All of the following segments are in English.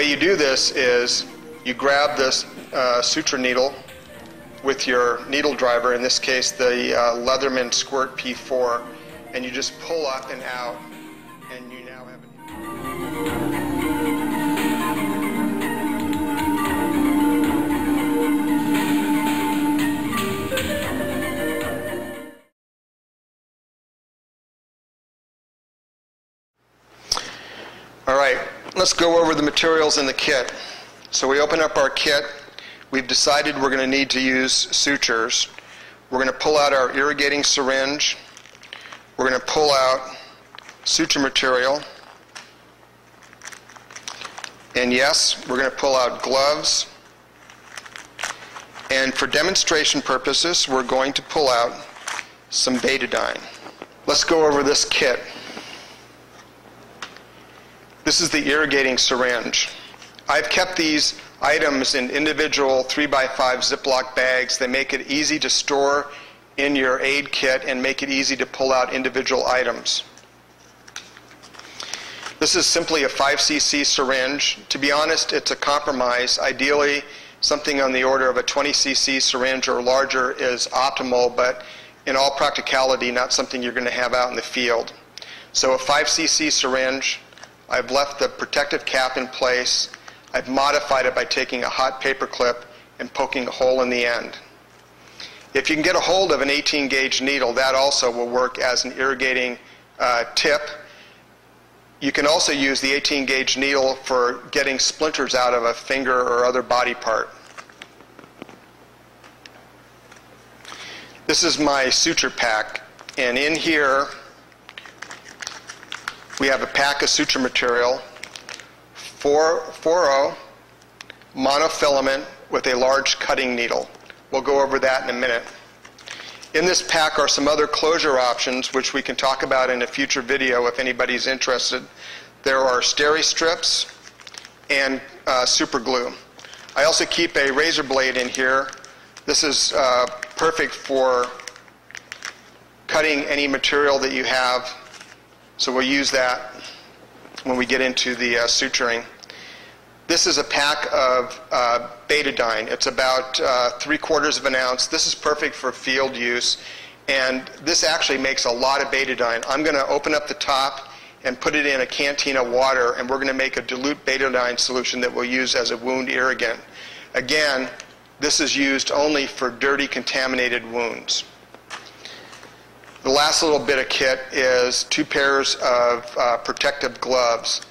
way you do this is you grab this suture needle with your needle driver, in this case the Leatherman Squirt P4, and you just pull up and out, and you now have it. All right, let's go over the materials in the kit. So we open up our kit. We've decided we're going to need to use sutures. We're going to pull out our irrigating syringe. We're going to pull out suture material. And yes, we're going to pull out gloves. And for demonstration purposes, we're going to pull out some betadine. Let's go over this kit. This is the irrigating syringe. I've kept these items in individual 3x5 Ziploc bags. They make it easy to store in your aid kit and make it easy to pull out individual items. This is simply a 5cc syringe. To be honest, it's a compromise. Ideally, something on the order of a 20cc syringe or larger is optimal, but in all practicality, not something you're going to have out in the field. So a 5cc syringe. I've left the protective cap in place. I've modified it by taking a hot paper clip and poking a hole in the end. If you can get a hold of an 18 gauge needle, that also will work as an irrigating tip. You can also use the 18 gauge needle for getting splinters out of a finger or other body part. This is my suture pack, and in here we have a pack of suture material, 4-0 monofilament with a large cutting needle. We'll go over that in a minute. In this pack are some other closure options which we can talk about in a future video if anybody's interested. There are steri strips and super glue. I also keep a razor blade in here. This is perfect for cutting any material that you have. So we'll use that when we get into the suturing. This is a pack of betadine. It's about 3/4 of an ounce. This is perfect for field use, and this actually makes a lot of betadine. I'm going to open up the top and put it in a canteen of water, and we're going to make a dilute betadine solution that we'll use as a wound irrigant. Again, this is used only for dirty, contaminated wounds. The last little bit of kit is 2 pairs of protective gloves.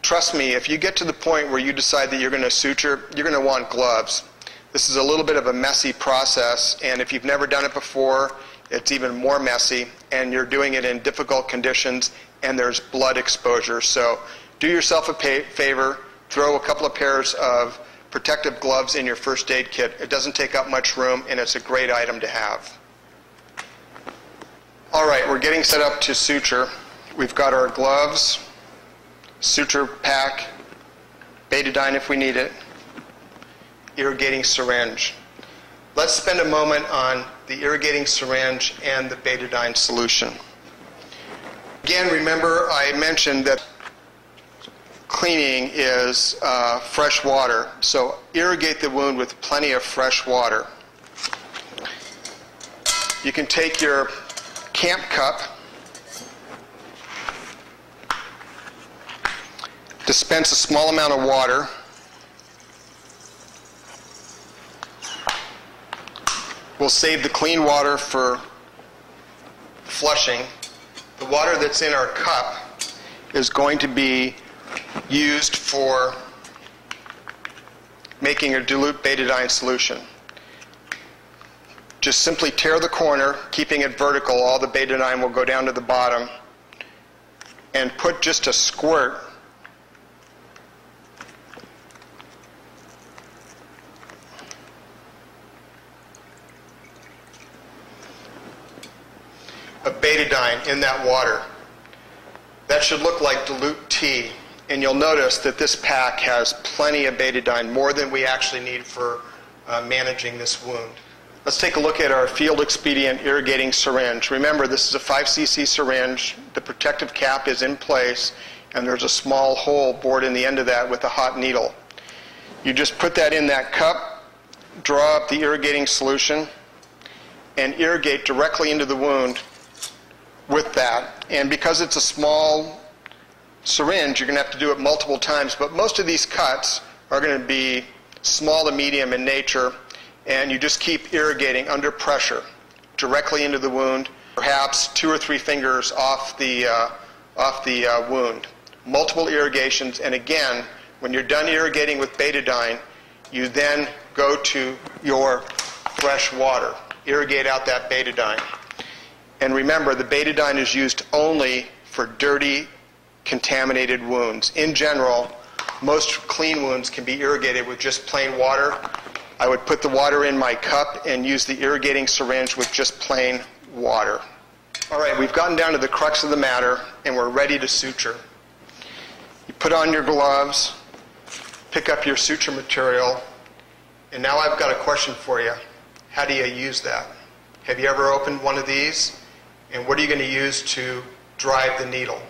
Trust me, if you get to the point where you decide that you're going to suture, you're going to want gloves. This is a little bit of a messy process, and if you've never done it before, it's even more messy, and you're doing it in difficult conditions, and there's blood exposure. So do yourself a favor, throw a couple of pairs of protective gloves in your first aid kit. It doesn't take up much room, and it's a great item to have. All right, we're getting set up to suture. We've got our gloves, suture pack, betadine if we need it, irrigating syringe. Let's spend a moment on the irrigating syringe and the betadine solution. Again, remember I mentioned that cleaning is fresh water, so irrigate the wound with plenty of fresh water. You can take your camp cup, dispense a small amount of water, we'll save the clean water for flushing. The water that's in our cup is going to be used for making a dilute betadine solution. Just simply tear the corner, keeping it vertical. All the betadine will go down to the bottom. And put just a squirt of betadine in that water. That should look like dilute tea. And you'll notice that this pack has plenty of betadine, more than we actually need for managing this wound. Let's take a look at our field expedient irrigating syringe. Remember, this is a 5cc syringe. The protective cap is in place. and there's a small hole bored in the end of that with a hot needle. You just put that in that cup, draw up the irrigating solution, and irrigate directly into the wound with that. And because it's a small syringe, you're going to have to do it multiple times, but most of these cuts are going to be small to medium in nature, and you just keep irrigating under pressure directly into the wound, perhaps 2 or 3 fingers off the wound. Multiple irrigations, and again, when you're done irrigating with betadine, you then go to your fresh water. Irrigate out that betadine. And remember, the betadine is used only for dirty, contaminated wounds. In general, most clean wounds can be irrigated with just plain water. I would put the water in my cup and use the irrigating syringe with just plain water. All right, we've gotten down to the crux of the matter, and we're ready to suture. You put on your gloves, pick up your suture material, and now I've got a question for you. How do you use that? Have you ever opened one of these? And what are you going to use to drive the needle?